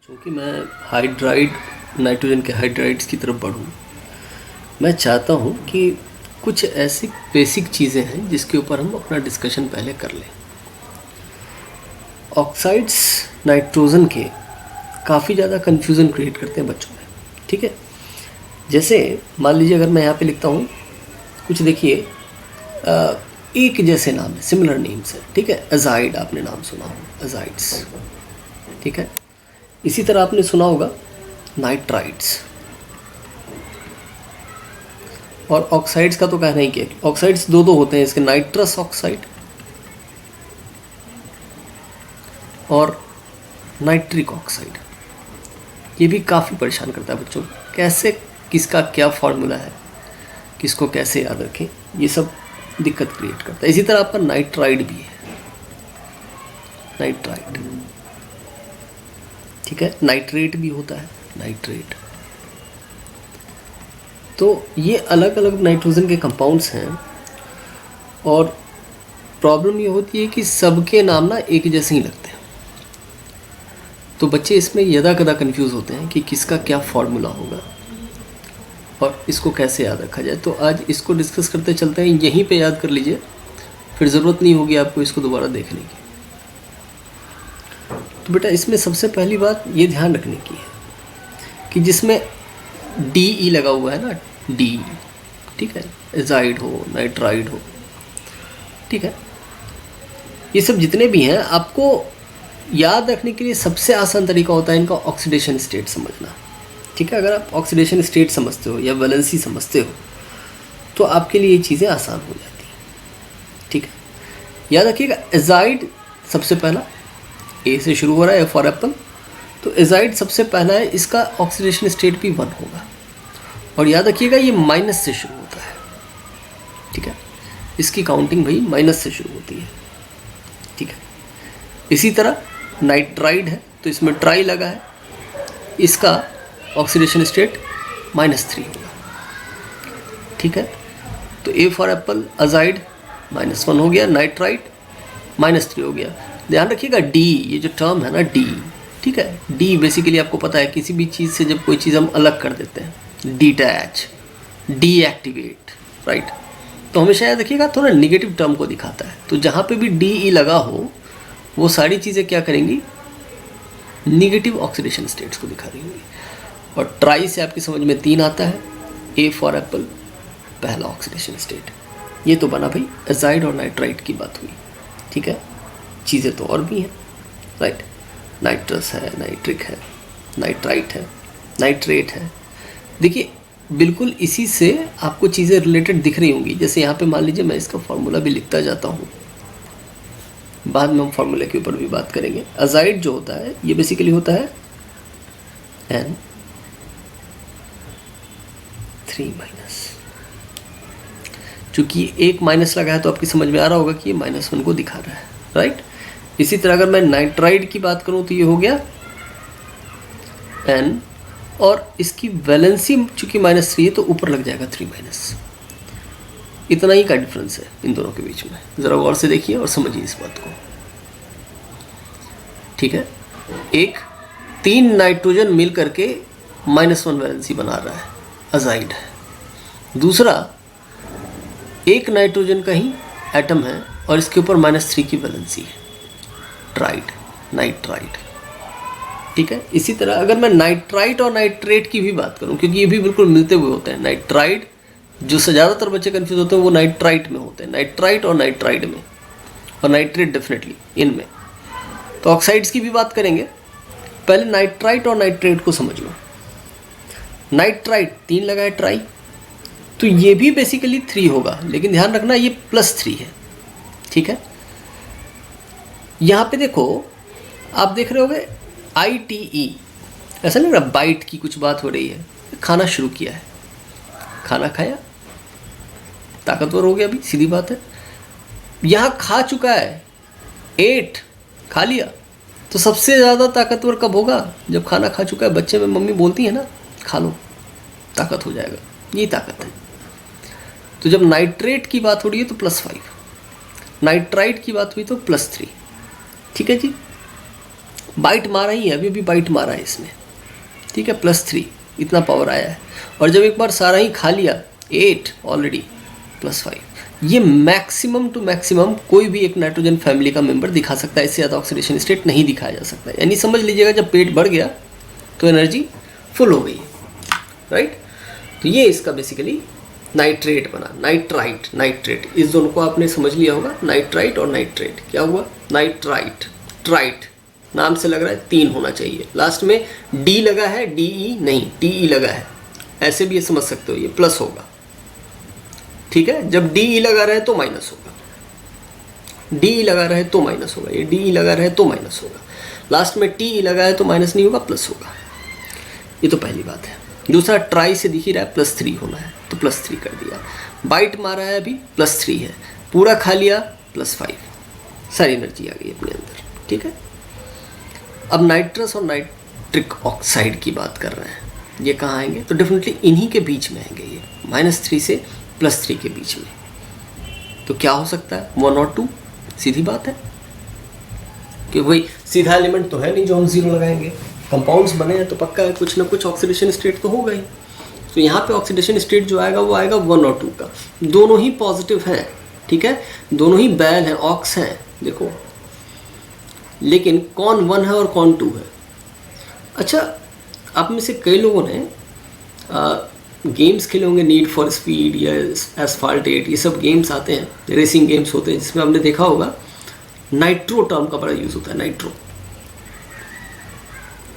चूँकि मैं hydride nitrogen के हाइड्राइड्स की तरफ बढ़ूँ, मैं चाहता हूँ कि कुछ ऐसी बेसिक चीज़ें हैं जिसके ऊपर हम अपना डिस्कशन पहले कर लें। ऑक्साइड्स नाइट्रोजन के काफ़ी ज़्यादा कन्फ्यूज़न क्रिएट करते हैं बच्चों में, ठीक है। जैसे मान लीजिए अगर मैं यहाँ पे लिखता हूँ कुछ, देखिए एक जैसे नाम है, सिमिलर नेम्स है, ठीक है। एजाइड आपने नाम सुना हो, एजाइड्स, ठीक है। इसी तरह आपने सुना होगा नाइट्राइड्स। और ऑक्साइड्स का तो कहना ही क्या, ऑक्साइड्स दो होते हैं इसके, नाइट्रस ऑक्साइड और नाइट्रिक ऑक्साइड। ये भी काफ़ी परेशान करता है बच्चों, कैसे किसका क्या फॉर्मूला है, किसको कैसे याद रखें, ये सब दिक्कत क्रिएट करता है। इसी तरह आपका नाइट्राइड भी है, नाइट्राइड, ठीक है। नाइट्रेट भी होता है, नाइट्रेट। तो ये अलग अलग नाइट्रोजन के कंपाउंड्स हैं और प्रॉब्लम ये होती है कि सबके नाम ना एक जैसे ही लगते हैं। तो बच्चे इसमें यदा कदा कंफ्यूज होते हैं कि किसका क्या फॉर्मूला होगा और इसको कैसे याद रखा जाए। तो आज इसको डिस्कस करते चलते हैं, यहीं पे याद कर लीजिए, फिर ज़रूरत नहीं होगी आपको इसको दोबारा देखने की। तो बेटा इसमें सबसे पहली बात ये ध्यान रखने की है कि जिसमें डी ई लगा हुआ है ना, डी, ठीक है, एजाइड हो, नाइट्राइड हो, ठीक है, ये सब जितने भी हैं आपको याद रखने के लिए सबसे आसान तरीका होता है इनका ऑक्सीडेशन स्टेट समझना, ठीक है। अगर आप ऑक्सीडेशन स्टेट समझते हो या वैलेंसी समझते हो तो आपके लिए ये चीज़ें आसान हो जाती हैं, ठीक है। याद रखिएगा एजाइड सबसे पहला, ए से शुरू हो रहा है, ए फॉर एप्पल, तो एजाइड सबसे पहला है, इसका ऑक्सीडेशन स्टेट भी 1 होगा। और याद रखिएगा ये माइनस से शुरू होता है, ठीक है, इसकी काउंटिंग भाई माइनस से शुरू होती है, ठीक है। इसी तरह नाइट्राइड है तो इसमें ट्राई लगा है, इसका ऑक्सीडेशन स्टेट -3 होगा, ठीक है। तो ए फॉर एप्पल, अजाइड -1 हो गया, नाइट्राइड -3 हो गया। ध्यान रखिएगा डी, ये जो टर्म है ना डी, ठीक है, डी बेसिकली आपको पता है किसी भी चीज़ से जब कोई चीज़ हम अलग कर देते हैं, डिटैच, डीएक्टिवेट, राइट। तो हमेशा याद रखिएगा थोड़ा निगेटिव टर्म को दिखाता है। तो जहाँ पे भी डी ई लगा हो वो सारी चीज़ें क्या करेंगी, निगेटिव ऑक्सीडेशन स्टेट्स को दिखा रही होंगी। और ट्राई से आपकी समझ में 3 आता है, ए फॉर एप्पल पहला ऑक्सीडेशन स्टेट। ये तो बना भाई एजाइड और नाइट्राइड की बात हुई, ठीक है। चीज़ें तो और भी हैं, राइट, नाइट्रस है, नाइट्रिक है, नाइट्राइट है, नाइट्रेट है। देखिए बिल्कुल इसी से आपको चीज़ें रिलेटेड दिख रही होंगी। जैसे यहाँ पे मान लीजिए मैं इसका फॉर्मूला भी लिखता जाता हूँ, बाद में हम फार्मूले के ऊपर भी बात करेंगे। अजाइड जो होता है ये बेसिकली होता है N3-, चूँकि एक माइनस लगा है तो आपकी समझ में आ रहा होगा कि ये -1 को दिखा रहा है, राइट। इसी तरह अगर मैं नाइट्राइड की बात करूँ तो ये हो गया N, और इसकी वैलेंसी चूँकि -3 है तो ऊपर लग जाएगा 3-। इतना ही का डिफरेंस है इन दोनों के बीच में। ज़रा गौर से देखिए और समझिए इस बात को, ठीक है। एक 3 नाइट्रोजन मिल करके -1 वैलेंसी बना रहा है, अजाइड है। दूसरा एक नाइट्रोजन का ही एटम है और इसके ऊपर -3 की वैलेंसी है, ट्राइड, नाइट्राइड, ठीक है। इसी तरह अगर मैं नाइट्राइट और नाइट्रेट की भी बात करूं, क्योंकि ये भी बिल्कुल मिलते हुए होते हैं। नाइट्राइड जो से ज़्यादातर बच्चे कंफ्यूज होते हैं वो नाइट्राइट में होते हैं, नाइट्राइट और नाइट्राइड में, और नाइट्रेट डेफिनेटली इनमें। तो ऑक्साइड्स की भी बात करेंगे, पहले नाइट्राइट और नाइट्रेट को समझ लो। नाइट्राइट 3 लगा है, ट्राई, तो ये भी बेसिकली 3 होगा, लेकिन ध्यान रखना ये +3 है, ठीक है। यहाँ पे देखो आप देख रहे होगे ITE, ऐसा नहीं रहा बाइट की कुछ बात हो रही है, खाना शुरू किया है, खाना खाया, ताकतवर हो गया, अभी सीधी बात है। यहाँ खा चुका है, 8 खा लिया, तो सबसे ज़्यादा ताकतवर कब होगा, जब खाना खा चुका है। बच्चे में मम्मी बोलती है ना खा लो ताकत हो जाएगा, यही ताकत है। तो जब नाइट्रेट की बात हो रही है तो +5, नाइट्राइट की बात हुई तो +3, ठीक है जी। बाइट मारा ही है, अभी अभी बाइट मारा है इसमें, ठीक है, +3 इतना पावर आया है। और जब एक बार सारा ही खा लिया 8 ऑलरेडी +5, ये मैक्सिमम टू मैक्सिमम कोई भी एक नाइट्रोजन फैमिली का मेंबर दिखा सकता है, इससे ज़्यादा ऑक्सीडेशन स्टेट नहीं दिखाया जा सकता। यानी समझ लीजिएगा जब पेट भर गया तो एनर्जी फुल हो गई, राइट। तो ये इसका बेसिकली नाइट्रेट बना, नाइट्राइट, नाइट्रेट, इस दोनों को आपने समझ लिया होगा, नाइट्राइट और नाइट्रेट। क्या हुआ? नाइट्राइट, ट्राइट नाम से लग रहा है 3 होना चाहिए, लास्ट में डी लगा है, DE नहीं, TE लगा है, ऐसे भी ये समझ सकते हो, ये प्लस होगा, ठीक है। जब DE लगा रहे तो माइनस होगा, DE लगा रहे तो माइनस होगा, ये DE लगा रहे तो माइनस होगा, लास्ट में TE लगा है तो माइनस नहीं होगा, प्लस होगा। ये तो पहली बात है। दूसरा, ट्राई से दिख ही रहा है +3 होना है तो +3 कर दिया, बाइट मारा है अभी +3 है, पूरा खा लिया +5, सारी एनर्जी आ गई अपने अंदर, ठीक है। अब नाइट्रस और नाइट्रिक ऑक्साइड की बात कर रहे हैं, ये कहाँ आएंगे? तो डेफिनेटली इन्हीं के बीच में आएंगे, ये -3 से +3 के बीच में। तो क्या हो सकता है? 1 और 2, सीधी बात है कि भाई सीधा एलिमेंट तो है नहीं जो हम 0 लगाएंगे, कंपाउंड्स बने हैं तो पक्का है कुछ ना कुछ ऑक्सीडेशन स्टेट तो होगा ही। तो यहाँ पे ऑक्सीडेशन स्टेट जो आएगा वो आएगा 1 और 2 का, दोनों ही पॉजिटिव हैं, ठीक है, दोनों ही बैल हैं, ऑक्स हैं, देखो। लेकिन कौन 1 है और कौन 2 है? अच्छा, आप में से कई लोगों ने गेम्स खेले होंगे, नीड फॉर स्पीड या एसफाल्ट 8, ये सब गेम्स आते हैं, रेसिंग गेम्स होते हैं, जिसमें आपने देखा होगा नाइट्रो टर्म का बड़ा यूज़ होता है, नाइट्रो,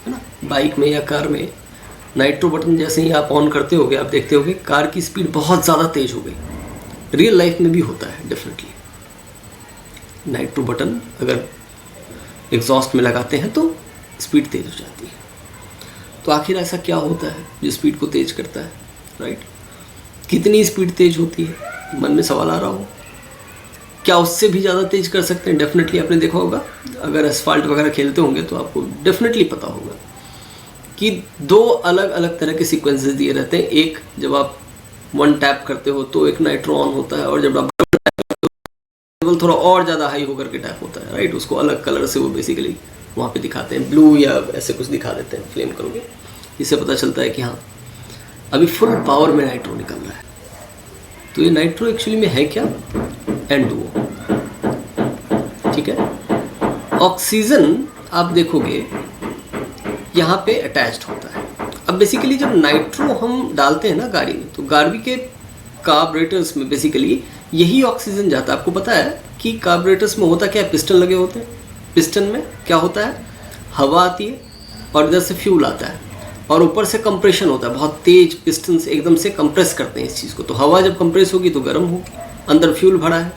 है ना। बाइक में या कार में नाइट्रो बटन जैसे ही आप ऑन करते होगे, आप देखते होगे कार की स्पीड बहुत ज़्यादा तेज हो गई। रियल लाइफ में भी होता है डेफिनेटली, नाइट्रो बटन अगर एग्जॉस्ट में लगाते हैं तो स्पीड तेज हो जाती है। तो आखिर ऐसा क्या होता है जो स्पीड को तेज करता है, राइट? कितनी स्पीड तेज होती है, मन में सवाल आ रहा हो। क्या उससे भी ज़्यादा तेज कर सकते हैं? डेफिनेटली आपने देखा होगा, अगर एसफाल्ट वगैरह खेलते होंगे तो आपको डेफिनेटली पता होगा कि 2 अलग अलग तरह के सीक्वेंसेस दिए रहते हैं। एक जब आप 1 टैप करते हो तो एक नाइट्रो ऑन होता है, और जब आप लेवल थोड़ा और ज़्यादा हाई होकर के टैप होता है, राइट। उसको अलग कलर से वो बेसिकली वहाँ पे दिखाते हैं, ब्लू या ऐसे कुछ दिखा देते हैं, फ्लेम करोगे, इससे पता चलता है कि हाँ अभी फुल पावर में नाइट्रो निकल रहा है। तो ये नाइट्रो एक्चुअली में है क्या? N2O, ठीक है। ऑक्सीजन आप देखोगे यहाँ पे अटैच्ड होता है। अब बेसिकली जब नाइट्रो हम डालते हैं ना गाड़ी में, तो गाड़ी के कार्बोरेटर्स में बेसिकली यही ऑक्सीजन जाता है। आपको पता है कि कार्बोरेटर्स में होता क्या है? पिस्टन लगे होते हैं, पिस्टन में क्या होता है? हवा आती है और इधर से फ्यूल आता है, और ऊपर से कंप्रेशन होता है, बहुत तेज पिस्टन से एकदम से कंप्रेस करते हैं इस चीज़ को। तो हवा जब कंप्रेस होगी तो गर्म होगी, अंदर फ्यूल भरा है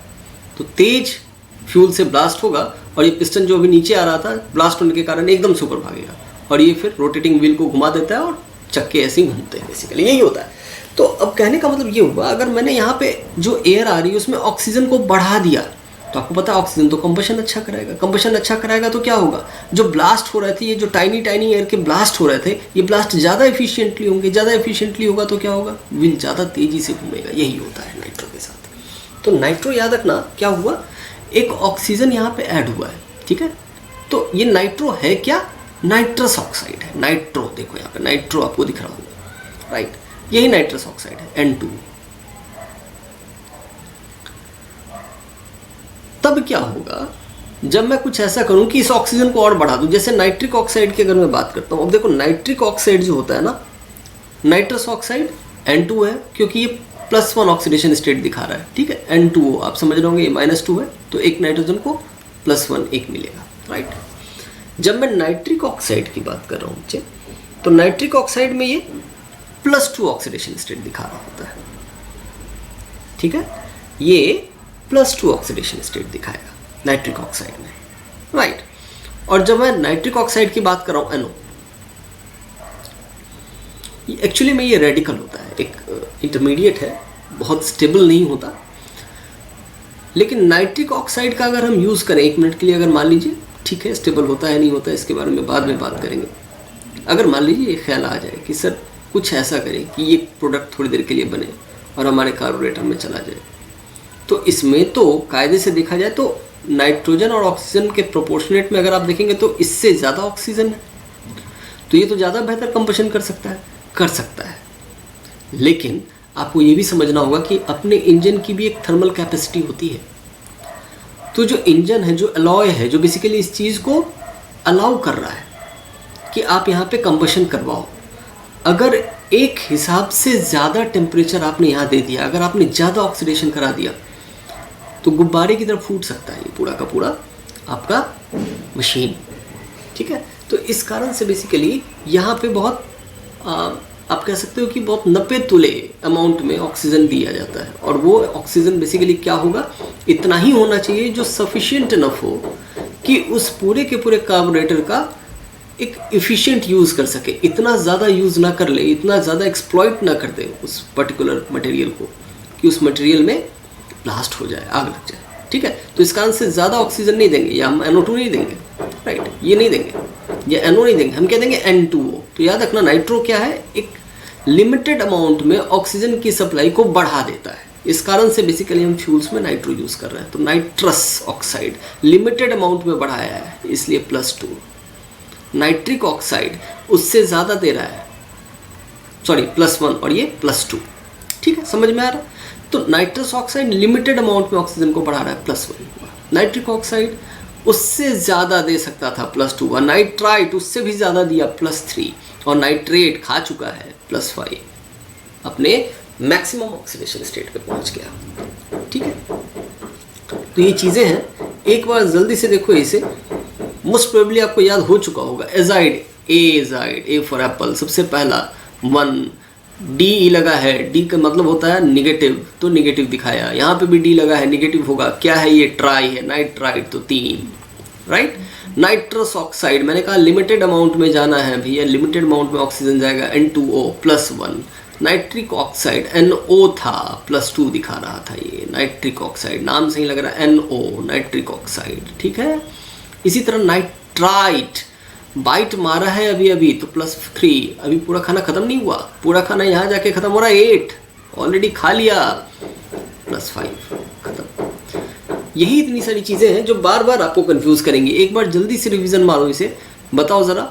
तो तेज फ्यूल से ब्लास्ट होगा, और ये पिस्टन जो अभी नीचे आ रहा था ब्लास्ट होने के कारण एकदम से ऊपर भागेगा, और ये फिर रोटेटिंग व्हील को घुमा देता है और चक्के ऐसे ही घूमते हैं, बेसिकली यही होता है। तो अब कहने का मतलब ये हुआ, अगर मैंने यहाँ पे जो एयर आ रही है उसमें ऑक्सीजन को बढ़ा दिया, तो आपको पता है ऑक्सीजन तो कंबशन अच्छा कराएगा, कंबशन अच्छा कराएगा तो क्या होगा? जो ब्लास्ट हो रहे थे, ये जो टाइनी टाइनी एयर के ब्लास्ट हो रहे थे, ये ब्लास्ट ज़्यादा एफिशिएंटली होंगे, ज़्यादा एफिशिएंटली होगा तो क्या होगा? व्हील ज़्यादा तेज़ी से घूमेगा। यही होता है नाइट्रो के साथ। तो नाइट्रो याद रखना, क्या हुआ? एक ऑक्सीजन यहाँ पे ऐड हुआ है, ठीक है। तो ये नाइट्रो है क्या? नाइट्रस ऑक्साइड है। नाइट्रो देखो यहाँ पे नाइट्रो आपको दिख रहा होगा, राइट, यही नाइट्रस ऑक्साइड है, N2। तब क्या होगा जब मैं कुछ ऐसा करूं कि इस ऑक्सीजन को और बढ़ा दूं, जैसे नाइट्रिक ऑक्साइड की अगर मैं बात करता हूं। अब देखो नाइट्रिक ऑक्साइड जो होता है ना, नाइट्रस ऑक्साइड N2 है, क्योंकि ये +1 ऑक्सीडेशन स्टेट दिखा रहा है, ठीक है। N2O आप समझ रहे होंगे, ये -2 है, तो एक नाइट्रोजन को +1 एक मिलेगा, राइट। जब मैं नाइट्रिक ऑक्साइड की बात कर रहा हूँ, तो नाइट्रिक ऑक्साइड में ये +2 ऑक्सीडेशन स्टेट दिखा रहा होता है, ठीक है। ये +2 ऑक्सीडेशन स्टेट दिखाएगा नाइट्रिक ऑक्साइड में, राइट। और जब मैं नाइट्रिक ऑक्साइड की बात कर रहा हूँ, NO, एक्चुअली में ये रेडिकल होता है, एक इंटरमीडिएट है, बहुत स्टेबल नहीं होता। लेकिन नाइट्रिक ऑक्साइड का अगर हम यूज़ करें 1 मिनट के लिए, अगर मान लीजिए, ठीक है, स्टेबल होता है नहीं होता है इसके बारे में बाद में बात करेंगे। अगर मान लीजिए ये ख्याल आ जाए कि सर कुछ ऐसा करें कि ये प्रोडक्ट थोड़ी देर के लिए बने और हमारे कार्बोरेटर में चला जाए, तो इसमें तो कायदे से देखा जाए तो नाइट्रोजन और ऑक्सीजन के प्रोपोर्शनेट में अगर आप देखेंगे तो इससे ज़्यादा ऑक्सीजन है, तो ये तो ज़्यादा बेहतर कंबशन कर सकता है। लेकिन आपको ये भी समझना होगा कि अपने इंजन की भी एक थर्मल कैपेसिटी होती है। तो जो इंजन है, जो अलॉय है, जो बेसिकली इस चीज़ को अलाउ कर रहा है कि आप यहाँ पे कंबशन करवाओ, अगर एक हिसाब से ज़्यादा टेम्परेचर आपने यहाँ दे दिया, अगर आपने ज़्यादा ऑक्सीडेशन करा दिया, तो गुब्बारे की तरह फूट सकता है ये पूरा का पूरा आपका मशीन। ठीक है, तो इस कारण से बेसिकली यहाँ पे बहुत आप कह सकते हो कि बहुत 90 तुले अमाउंट में ऑक्सीजन दिया जाता है, और वो ऑक्सीजन बेसिकली क्या होगा, इतना ही होना चाहिए जो सफिशिएंट इनफ हो कि उस पूरे के पूरे कार्बोरेटर का एक इफ़िशिएंट यूज़ कर सके, इतना ज़्यादा यूज़ ना कर ले, इतना ज़्यादा एक्सप्लॉइट ना कर दे उस पर्टिकुलर मटेरियल को कि उस मटेरियल में ब्लास्ट हो जाए, आग लग जाए। ठीक है, तो इस कारण से ज़्यादा ऑक्सीजन नहीं देंगे, या हम NO2 नहीं देंगे, राइट, ये नहीं देंगे, या NO नहीं देंगे, हम क्या देंगे N2O। तो याद रखना, नाइट्रो क्या है, एक लिमिटेड अमाउंट में ऑक्सीजन की सप्लाई को बढ़ा देता है। इस कारण से बेसिकली हम फ्यूल्स में नाइट्रो यूज़ कर रहे हैं। तो नाइट्रस ऑक्साइड लिमिटेड अमाउंट में बढ़ाया है, इसलिए +2। नाइट्रिक ऑक्साइड उससे ज़्यादा दे रहा है, सॉरी +1, और ये +2। ठीक है, समझ में आ रहा है। तो नाइट्रस ऑक्साइड लिमिटेड अमाउंट में ऑक्सीजन को बढ़ा रहा है, +1। नाइट्रिक ऑक्साइड उससे ज़्यादा दे सकता था, +2, और नाइट्राइट उससे भी ज़्यादा दिया, +3, और नाइट्रेट खा चुका है, +5, अपने मैक्सिमम ऑक्सीडेशन स्टेट पे पहुंच गया। ठीक है, तो ये चीज़ें हैं, एक बार जल्दी से देखो इसे, मोस्ट प्रोबेबली आपको याद हो चुका होगा। एजाइड, ए फॉर एप्पल, सबसे पहला 1, डी लगा है, डी का मतलब होता है निगेटिव, तो निगेटिव दिखाया, यहाँ पे भी डी लगा है, निगेटिव होगा, क्या है ये, ट्राई है, नाइट्राइट, तो 3, राइट। नाइट्रस ऑक्साइड मैंने कहा लिमिटेड अमाउंट में जाना है भैया, लिमिटेड अमाउंट में ऑक्सीजन जाएगा, N2O +1। नाइट्रिक ऑक्साइड NO था, +2 दिखा रहा था, ये नाइट्रिक ऑक्साइड, नाम सही लग रहा है, NO, नाइट्रिक ऑक्साइड। ठीक है, इसी तरह नाइट्राइट, बाइट मारा है अभी तो +3, अभी पूरा खाना खत्म नहीं हुआ, पूरा खाना यहाँ जाके खत्म हो रहा है, 8 ऑलरेडी खा लिया, +5 खत्म। यही इतनी सारी चीज़ें हैं जो बार बार आपको कंफ्यूज करेंगी। एक बार जल्दी से रिवीजन मारो इसे, बताओ ज़रा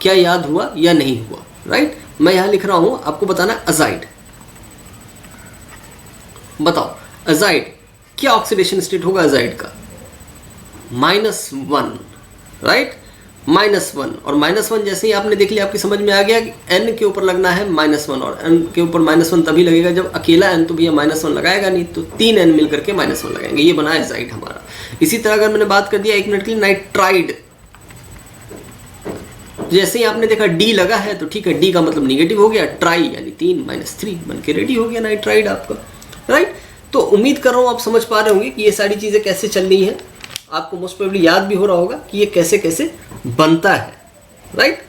क्या याद हुआ या नहीं हुआ, राइट। मैं यहाँ लिख रहा हूँ, आपको बताना है अजाइड। बताओ अजाइड क्या ऑक्सीडेशन स्टेट होगा अजाइड का, -1, राइट, -1। और -1 जैसे ही आपने देख लिया, आपकी समझ में आ गया कि n के ऊपर लगना है -1, और n के ऊपर -1 तभी लगेगा जब अकेला n तो भैया -1 लगाएगा नहीं, तो 3 n मिल करके -1 लगाएंगे, ये बना एजाइड हमारा। इसी तरह अगर मैंने बात कर दिया 1 मिनट के लिए नाइट्राइड, जैसे ही आपने देखा D लगा है तो ठीक है, D का मतलब निगेटिव हो गया, ट्राई यानी 3 -3 बन के रेडी हो गया नाइट्राइड आपका, राइट। तो उम्मीद कर रहा हूँ आप समझ पा रहे होंगे कि ये सारी चीज़ें कैसे चल रही हैं। आपको मोस्ट प्रोबेबली याद भी हो रहा होगा कि ये कैसे कैसे बनता है, राइट।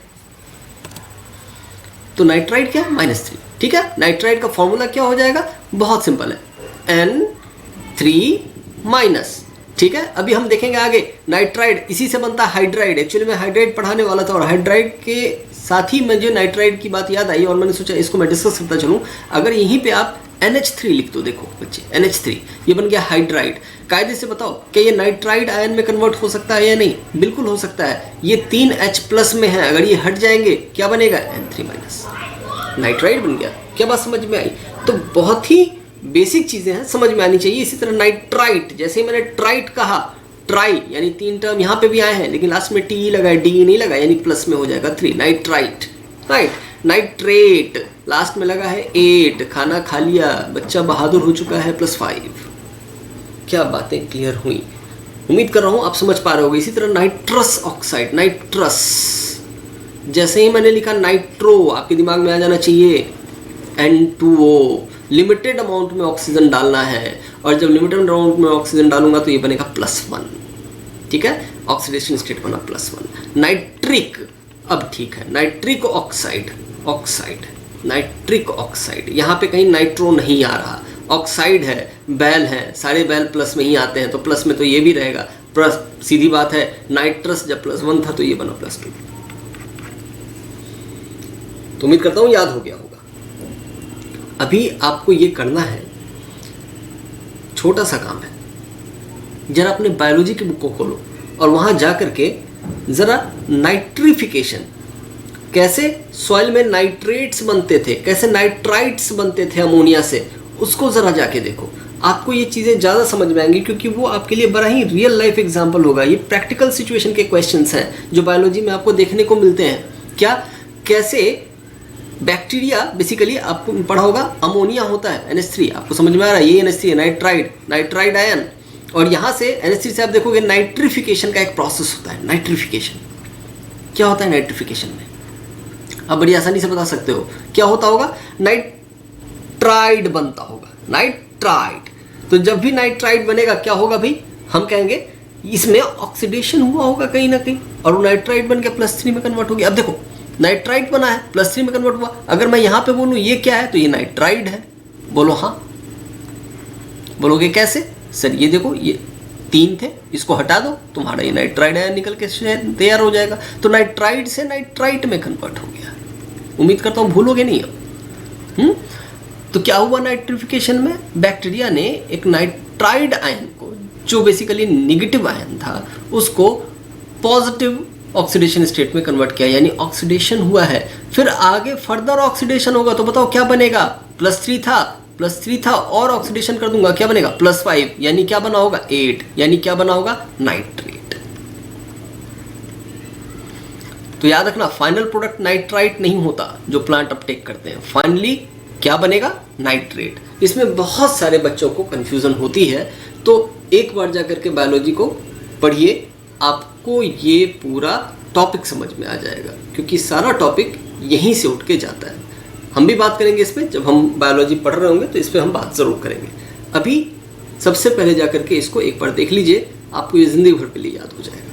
तो नाइट्राइड क्या है, -3, ठीक है। नाइट्राइड का फॉर्मूला क्या हो जाएगा, बहुत सिंपल है, N3-, ठीक है। अभी हम देखेंगे आगे नाइट्राइड इसी से बनता है हाइड्राइड। एक्चुअली मैं हाइड्राइड पढ़ाने वाला था, और हाइड्राइड के साथ ही मुझे नाइट्राइड की बात याद आई, और मैंने सोचा इसको मैं डिस्कस करता चलूँ। अगर यहीं पे आप NH3 लिख दो, देखो बच्चे NH3, ये बन गया हाइड्राइड। कायदे से बताओ क्या ये नाइट्राइड आयन में कन्वर्ट हो सकता है या नहीं, बिल्कुल हो सकता है। ये 3H+ में है, अगर ये हट जाएंगे क्या बनेगा, N3-, नाइट्राइड बन गया। क्या बात समझ में आई। तो बहुत ही बेसिक चीज़ें हैं, समझ में आनी चाहिए। इसी तरह नाइट्राइट, जैसे ही मैंने ट्राइट कहा, ट्राई यानी 3 टर्म यहाँ पे भी आए हैं, लेकिन लास्ट में टी लगा है, डी नहीं लगा, यानी प्लस में हो जाएगा 3, नाइट्राइट, राइट। नाइट्रेट लास्ट में लगा है 8, खाना खा लिया, बच्चा बहादुर हो चुका है, +5। क्या बातें क्लियर हुई, उम्मीद कर रहा हूँ आप समझ पा रहे होगे। इसी तरह नाइट्रस ऑक्साइड, नाइट्रस, जैसे ही मैंने लिखा नाइट्रो, आपके दिमाग में आ जाना चाहिए N2O, लिमिटेड अमाउंट में ऑक्सीजन डालना है, और जब लिमिटेड अमाउंट में ऑक्सीजन डालूंगा तो ये बनेगा +1, ठीक है। ऑक्सीडेशन स्टेट बना +1। नाइट्रिक, अब ठीक है, nitric oxide, oxide, nitric oxide, यहाँ पे कहीं नाइट्रो नहीं आ रहा, ऑक्साइड है, बैल है, सारे बैल प्लस में ही आते हैं, तो प्लस में तो ये भी रहेगा, प्लस सीधी बात है। नाइट्रस जब +1 था तो ये बना +2। तो उम्मीद करता हूँ याद हो गया होगा। अभी आपको ये करना है, छोटा सा काम है, जरा अपने बायोलॉजी की बुक को खोलो और वहाँ जा कर के ज़रा नाइट्रिफिकेशन, कैसे सॉइल में नाइट्रेट्स बनते थे, कैसे नाइट्राइट्स बनते थे अमोनिया से, उसको ज़रा जाके देखो। आपको ये चीज़ें ज़्यादा समझ में आएंगी क्योंकि वो आपके लिए बड़ा ही रियल लाइफ एग्जाम्पल होगा। ये प्रैक्टिकल सिचुएशन के क्वेश्चंस हैं जो बायोलॉजी में आपको देखने को मिलते हैं। क्या, कैसे बैक्टीरिया, बेसिकली आपको पढ़ा होगा अमोनिया होता है NH3, आपको समझ में आ रहा है, ये NH3 है, नाइट्राइड आयन, और यहाँ से NH3 से आप देखोगे नाइट्रिफिकेशन का एक प्रोसेस होता है। नाइट्रिफिकेशन क्या होता है? नाइट्रिफिकेशन में आप बड़ी आसानी से बता सकते हो क्या होता होगा, नाइट्राइड बनता होगा, नाइट्राइड। तो जब भी नाइट्राइड बनेगा क्या होगा भाई, हम कहेंगे इसमें ऑक्सीडेशन हुआ होगा कहीं ना कहीं और वो नाइट्राइड बन के +3 में कन्वर्ट हो गया। अब देखो नाइट्राइड बना है, +3 में कन्वर्ट हुआ, अगर मैं यहाँ पे बोलूँ ये क्या है तो ये नाइट्राइड है, बोलो हाँ। बोलोगे कैसे? सर ये देखो ये 3 थे, इसको हटा दो, तुम्हारा ये नाइट्राइड आयन निकल के तैयार हो जाएगा। तो नाइट्राइड से नाइट्राइट में कन्वर्ट हो गया। उम्मीद करता हूँ भूलोगे नहीं अब। तो क्या हुआ नाइट्रिफिकेशन में, बैक्टीरिया ने एक नाइट्राइड आयन को, जो बेसिकली नेगेटिव आयन था, उसको पॉजिटिव ऑक्सीडेशन स्टेट में कन्वर्ट किया, यानी ऑक्सीडेशन हुआ है। फिर आगे फर्दर ऑक्सीडेशन होगा तो बताओ क्या बनेगा, +3 था और ऑक्सीडेशन कर दूंगा, क्या बनेगा +5, यानी क्या बना होगा 8, यानी क्या बना होगा नाइट्रेट। तो याद रखना फाइनल प्रोडक्ट नाइट्राइट नहीं होता जो प्लांट अपटेक करते हैं, फाइनली क्या बनेगा नाइट्रेट। इसमें बहुत सारे बच्चों को कंफ्यूजन होती है, तो एक बार जाकर के बायोलॉजी को पढ़िए, आपको ये पूरा टॉपिक समझ में आ जाएगा क्योंकि सारा टॉपिक यहीं से उठ के जाता है। हम भी बात करेंगे इस पर, जब हम बायोलॉजी पढ़ रहे होंगे तो इस पर हम बात ज़रूर करेंगे। अभी सबसे पहले जाकर के इसको एक बार देख लीजिए, आपको ये ज़िंदगी भर के लिए याद हो जाएगा।